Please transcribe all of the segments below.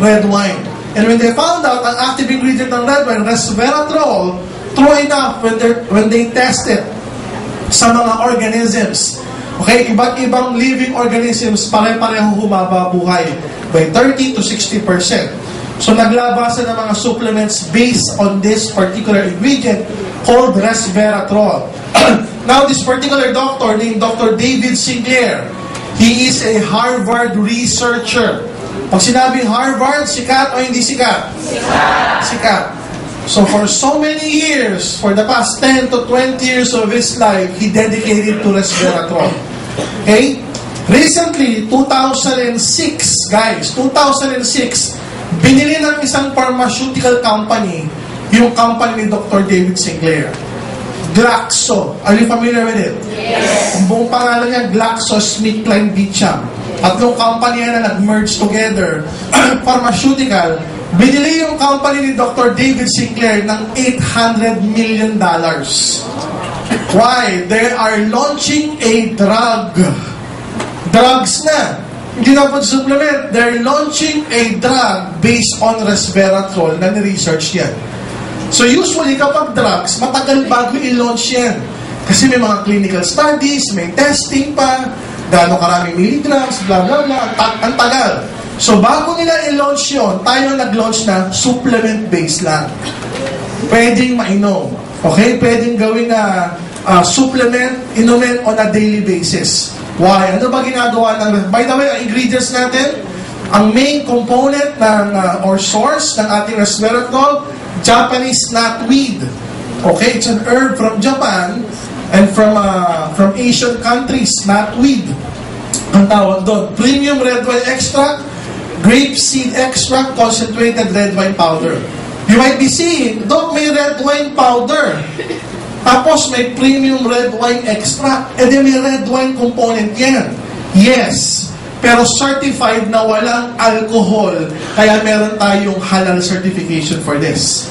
red wine. And when they found out ang active ingredient ng red wine, resveratrol, true enough, when they tested sa mga organisms, okay, iba't ibang living organisms, pare-pareho humaba buhay by 30 to 60%. So naglabasan ng mga supplements based on this particular ingredient called resveratrol. Now this particular doctor named Dr. David Sinclair, he is a Harvard researcher. Pag sinabing Harvard, sikat o hindi sikat? Sikat. Sikat. So for so many years, for the past 10 to 20 years of his life, he dedicated to resveratrol. Okay? Recently, 2006, guys, 2006, binili ng isang pharmaceutical company, yung company ni Dr. David Sinclair. Glaxo. Are you familiar with it? Yes. Ang buong pangalan niya, GlaxoSmithKline Beecham. Tatlong company na nag-merge together, pharmaceutical. Binili yung company ni Dr. David Sinclair ng $800 million. Why? They are launching a drug. Drugs na. Hindi na po supplement. They're launching a drug based on resveratrol na ni-research yan. So usually kapag drugs, matagal bago i-launch yan. Kasi may mga clinical studies, may testing pa, gaano karaming milligrams, blah blah blah, ang tagal. So bago nila i-launch yun, tayo nag-launch na supplement-based lang. Pwedeng mainom. Okay? Pwedeng gawin na supplement, inumin on a daily basis. Why? Ano ba ginagawa ng... By the way, ang ingredients natin, ang main component ng, or source ng ating resveratrol, Japanese knotweed. Okay? It's an herb from Japan and from Asian countries, knotweed. Ang tawag doon, premium red wine extract, grape seed extract, concentrated red wine powder. You might be seeing, Doc, may red wine powder. Tapos may premium red wine extract. E di may red wine component yan. Yes. Pero certified na walang alcohol. Kaya meron tayong halal certification for this.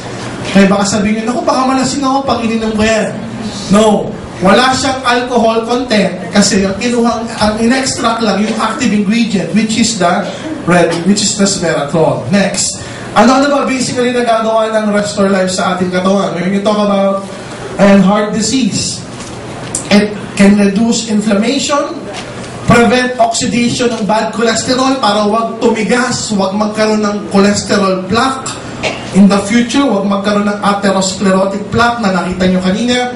Kaya baka sabihin nyo, naku, baka malasing ako pag ininom ko yan. No. Wala siyang alcohol content kasi ang kinuhang, ang in-extract lang yung active ingredient which is resveratrol. Next. Ano ba basically nagagawa ng Restore Life sa ating katawan? When you talk about heart disease, it can reduce inflammation, prevent oxidation ng bad cholesterol para wag tumigas, wag magkaroon ng cholesterol plaque. In the future, wag magkaroon ng atherosclerotic plaque na nakita nyo kanina.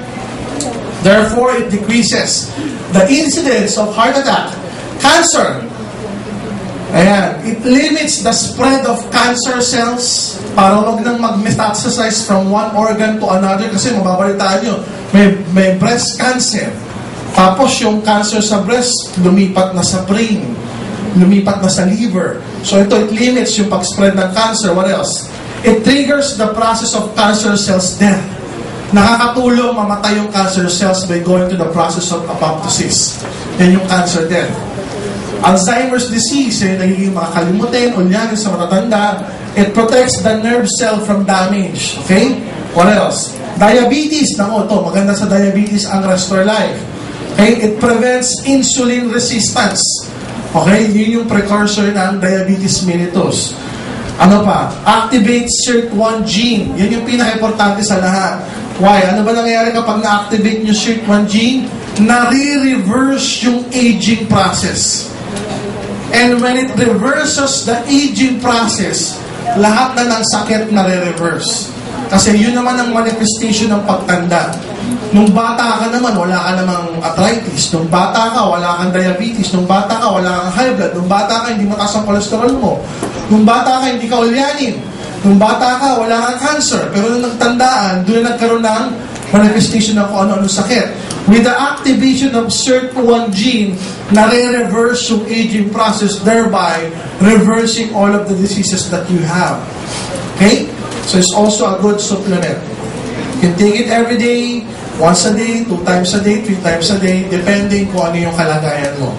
Therefore, it decreases the incidence of heart attack, cancer. Ayan, it limits the spread of cancer cells para wag nang mag-metastasize from one organ to another kasi mababalitaan nyo, may breast cancer. Tapos yung cancer sa breast, lumipat na sa brain, lumipat na sa liver. So ito, it limits yung pag-spread ng cancer. What else? It triggers the process of cancer cells death. Nakakatulong mamatay yung cancer cells by going to the process of apoptosis. Yan yung cancer death. Alzheimer's disease, yung nagiging makakalimutin, ulyanin sa matatanda, it protects the nerve cell from damage. Okay? What else? Diabetes, nako to, maganda sa diabetes ang Restore Life. Okay? It prevents insulin resistance. Okay? Yun yung precursor ng diabetes mellitus. Ano pa? Activates SIRT1 gene. Yan yung pinaka-importante sa lahat. Why? Ano ba nangyayari kapag na-activate yung SIRT1 gene? Nare-reverse yung aging process. And when it reverses the aging process, lahat na ng sakit nare-reverse. Kasi yun naman ang manifestation ng pagtanda. Nung bata ka naman, wala ka namang arthritis. Nung bata ka, wala kang diabetes. Nung bata ka, wala kang high blood. Nung bata ka, hindi mataas ang cholesterol mo. Nung bata ka, hindi ka ulyanin. Nung bata ka, wala kang cancer. Pero nung nagtandaan, doon na nagkaroon ng manifestation ng kung ano-ano sakit. With the activation of SIRT1 gene, nare-reverse yung aging process, thereby reversing all of the diseases that you have. Okay? So it's also a good supplement. You can take it every day, once a day, 2 times a day, 3 times a day, depending kung ano yung kalagayan mo.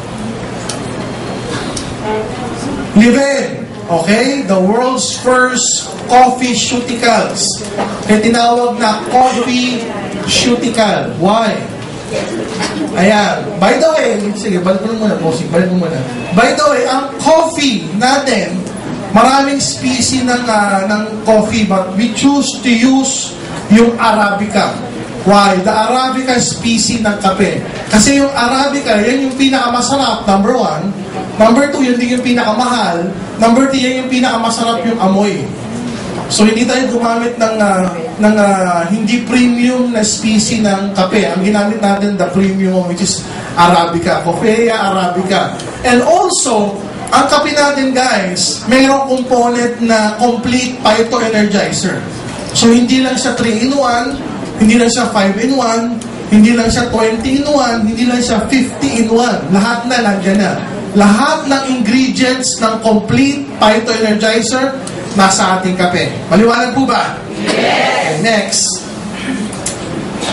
Liven. Okay? The world's first coffee shooticals. Kaya tinawag na coffee shootical. Why? Ayan. By the way, sige, balik mo muna, bossing. Balik mo muna. By the way, ang coffee natin, Maraming species ng coffee, but we choose to use yung Arabica. Why? The Arabica species ng kape. Kasi yung Arabica, yan yung pinakamasarap, number 1. Number 2, yun din yung pinakamahal. Number 3, yan yung pinakamasarap yung amoy. So hindi tayo gumamit ng hindi premium na species ng kape. Ang ginamit natin, the premium, which is Arabica, Coffea Arabica. And also, ang kape natin guys, mayroong component na complete phytoenergizer. So hindi lang siya 3-in-1, hindi lang siya 5-in-1, hindi lang siya 20-in-1, hindi lang siya 50-in-1. Lahat na nandiyan na. Lahat ng ingredients ng complete phytoenergizer nasa ating kape. Maliwanag po ba? Yes! Next.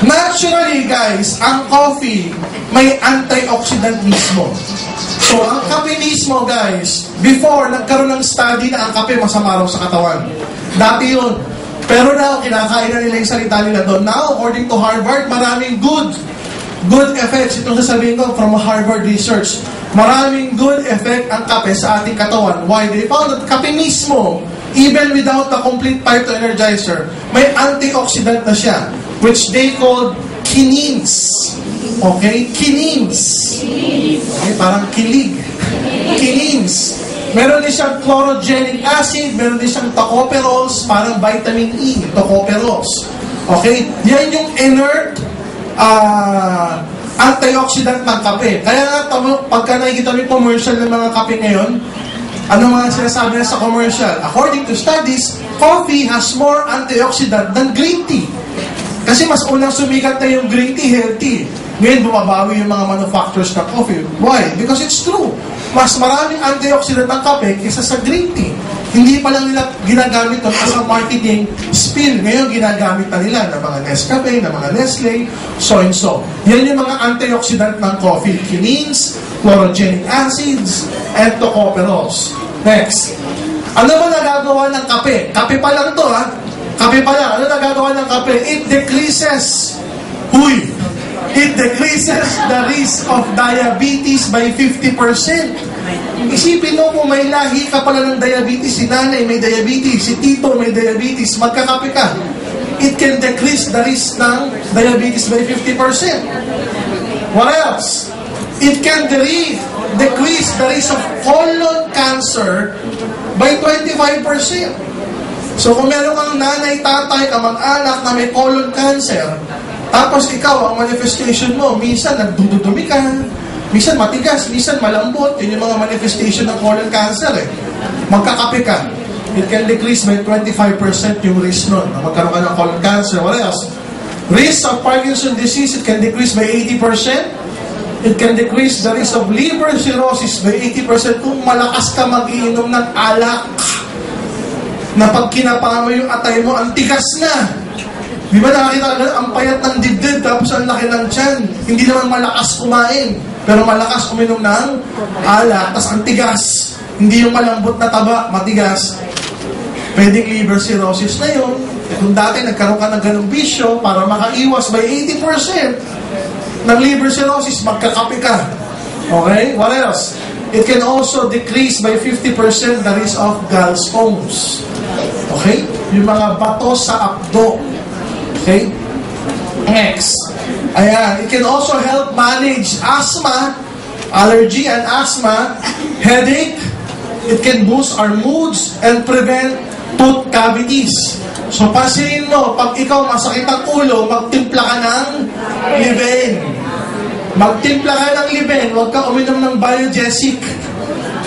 Naturally guys, ang coffee may antioxidant mismo. So ang kape mismo guys, before nagkaroon ng study na ang kape masama raw sa katawan. Dati yun. Pero now, kinakain na nila yung salita nila doon. Now, according to Harvard, maraming good effects. Itong sasabihin ko from Harvard research. Maraming good effect ang kape sa ating katawan. Why? They found that kape mismo, even without the complete phytoenergizer, may antioxidant na siya, which they call quinines. Okay? Quinines. Okay, parang kilig. Quinines. Meron din siyang chlorogenic acid, meron din siyang tocopherols, parang vitamin E, tocopherols. Okay? Yan yung inert antioxidant ng kape. Kaya nga, pagka nakikita mo yung commercial ng mga kape ngayon, ano mga sinasabi na sa commercial? According to studies, coffee has more antioxidant than green tea. Kasi mas unang sumikat na yung green tea, healthy. Ngayon, bumabawi yung mga manufacturers ng coffee. Why? Because it's true. Mas maraming antioxidant ang kape kaysa sa green tea. Hindi pa lang nila ginagamit ito as a marketing spin. Ngayon, ginagamit na nila ng mga Nescafe, ng mga Nestle, so and so. Yan yung mga antioxidant ng coffee. Quinines, chlorogenic acids, and tocopherols. Next. Ano ba nagagawa ng kape? Kape pa lang to, ha? Kape pa lang. Ano nagagawa ng kape? It decreases. It decreases the risk of diabetes by 50%. Isipin mo kung may lahi ka pala ng diabetes, si nanay may diabetes, si tito may diabetes, magkakape ka. It can decrease the risk ng diabetes by 50%. What else? It can decrease the risk of colon cancer by 25%. So kung meron kang nanay, tatay, kamag-anak na may colon cancer, tapos ikaw, ang manifestation mo, minsan nagdududumi ka, minsan matigas, minsan malambot, yun yung mga manifestation ng colon cancer eh. Magkakape ka. It can decrease by 25% yung risk nun. Magkaroon ka ng colon cancer. What else? Risk of Parkinson's disease, it can decrease by 80%. It can decrease the risk of liver cirrhosis by 80% kung malakas ka mag-iinom ng alak. Na pag kinapa mo yung atay mo, ang tigas na. Di ba nakakita ka, ang payat ng dibdib, tapos ang laki ng tiyan. Hindi naman malakas kumain, pero malakas uminom ng alak, tapos ang tigas. Hindi yung malambot na taba, matigas. Pwedeng liver cirrhosis na yun. Kung dati nagkaroon ka ng ganung bisyo, para makaiwas by 80% ng liver cirrhosis, magkakape ka. Okay? What else? It can also decrease by 50% the risk of gallstones. Okay? Yung mga bato sa abdo. Okay? Next. Ayan. It can also help manage asthma, allergy and asthma, headache. It can boost our moods and prevent tooth cavities. So, pansinin mo, pag ikaw masakit ang ulo, magtimpla ka ng liben. Magtimpla ka ng liben, huwag ka uminom ng Biogesic.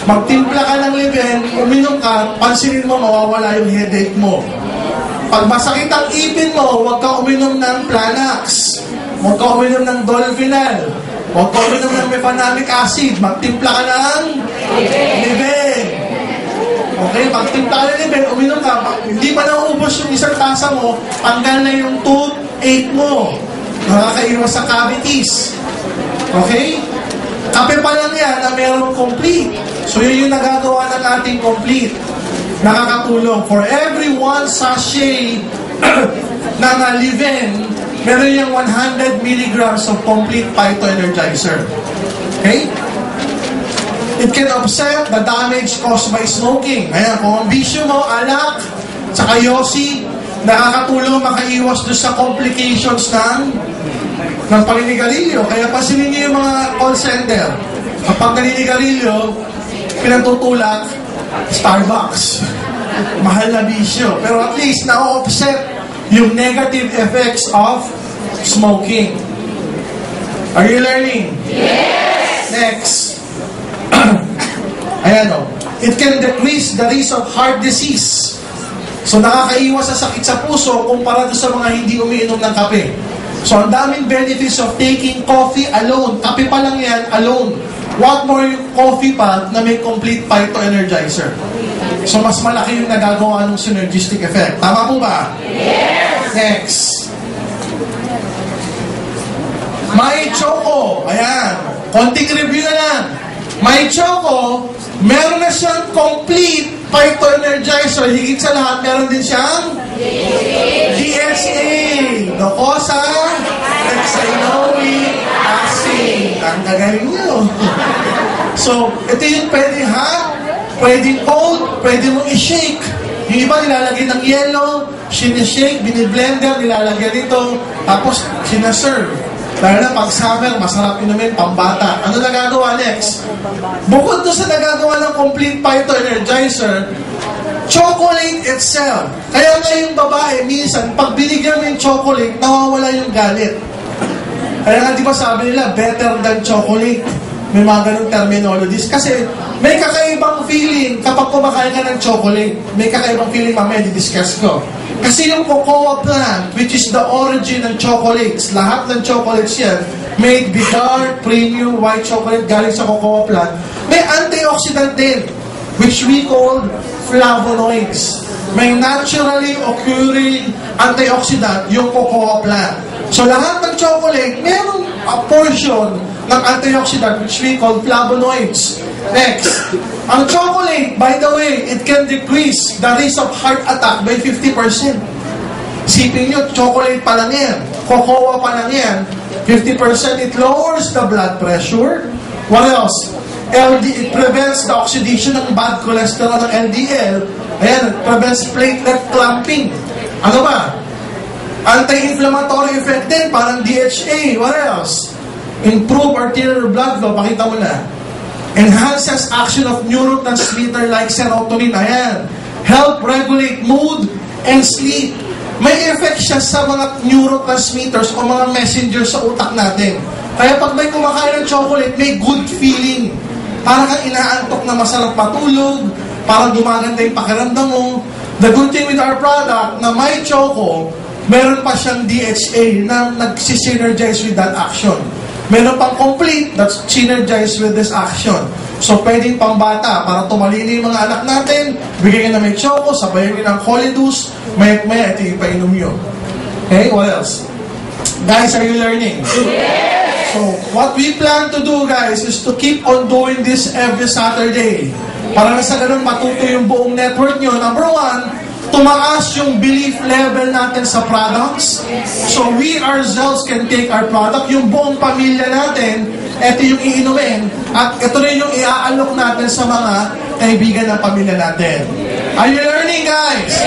Magtimpla ka ng liben, uminom ka, pansinin mo, mawawala yung headache mo. Pag masakit ang ipin mo, huwag ka uminom ng Planax. Huwag ka uminom ng Dolphinal. Huwag ka uminom ng mefenamic acid. Magtimpla ka ng liben. Okay, magtimpla ka ng liben, uminom ka. Hindi pa nauubos yung isang tasa mo, tanggal na yung toothache mo. Nakakaiwas sa cavities. Okay? Kape pa lang yan na mayroong complete. So yun yung nagagawa ng ating complete. Nakakatulong. For every 1 sachet ng Liven, meron yung 100 milligrams of complete phytoenergizer. Okay? It can offset the damage caused by smoking. Ayan, kung ang bisyo mo, alak, tsaka yosi, nakakatulong makaiwas doon sa complications ng paninigarilyo. Kaya pansinin niyo yung mga call center. Kapag naninigarilyo, pinatutulak, Starbucks. Mahal na bisyo. Pero at least, na-offset yung negative effects of smoking. Are you learning? Yes! Next. Ayan o. It can decrease the risk of heart disease. So nakakaiwas sa sakit sa puso kumpara sa mga hindi umiinom ng kape. So ang daming benefits of taking coffee alone. Kape pa lang yan, alone. What more yung coffee pa na may complete phytoenergizer. So mas malaki yung nagagawa ng synergistic effect. Tama po ba? Yes! Next. May Choco. Ayan. Konting review na lang. May Choco, meron na siyang complete phytoenergizer. Higit sa lahat, meron din siyang DHA. Docosa, hexanoic acid. Ang gagaling nyo. So, ito yung pwede hot, pwede cold, pwede mong i-shake. Yung iba nilalagay ng yellow, sinishake, biniblender, nilalagay dito, tapos sinaserve. Dahil na pag summer, masarap inumin, pambata. Ano nagagawa next? Bukod doon sa nagagawa ng complete phytoenergizer, chocolate itself. Kaya nga yung babae, minsan, pag binigyan mo yung chocolate, nawawala yung galit. Kaya nga di ba sabi nila, better than chocolate. May mga ganong terminologies. Kasi may kakaibang feeling kapag kumakain ka ng chocolate. May kakaibang feeling, mamaya di-discuss ko. Kasi yung cocoa plant, which is the origin ng chocolates, lahat ng chocolates yan, made with dark, premium, white chocolate galing sa cocoa plant, may antioxidant din, which we call flavonoids. May naturally occurring antioxidant yung cocoa plant. So lahat ng chocolate, mayroong a portion ng antioxidant which we call flavonoids. Next, ang chocolate, by the way, it can decrease the risk of heart attack by 50%. Sipin nyo, chocolate pa lang yan, cocoa pa lang yan, 50%, it lowers the blood pressure. What else? It prevents the oxidation ng bad cholesterol ng LDL. Ayan, it prevents platelet clumping. Ano ba? Anti-inflammatory effect din, parang DHA. What else? Improve arterial blood flow, pakita mo na. Enhances action of neurotransmitter like serotonin. Ayan. Help regulate mood and sleep. May effect siya sa mga neurotransmitters o mga messengers sa utak natin. Kaya pag may kumakain ng chocolate, may good feeling. Parang kang inaantok na masarap matulog, parang gumaganda yung pakiramdam mo. The good thing with our product, na may choco, meron pa siyang DHA na nagsisynergize with that action. Meron pang complete that's synergized with this action. So, pwedeng pambata para tumalili yung mga anak natin, bigyan na may choco, sabayan nyo ng Holidus, may-maya, ito yung painom nyo. Okay, what else? Guys, are you learning? Yes! So, what we plan to do, guys, is to keep on doing this every Saturday. Para na sa ganun matuto yung buong network nyo. Number one, tumaas yung belief level natin sa products. So we ourselves can take our product, yung buong pamilya natin, ito yung iinumin, at ito rin yung iaalok natin sa mga kaibigan ng pamilya natin. Are you learning, guys?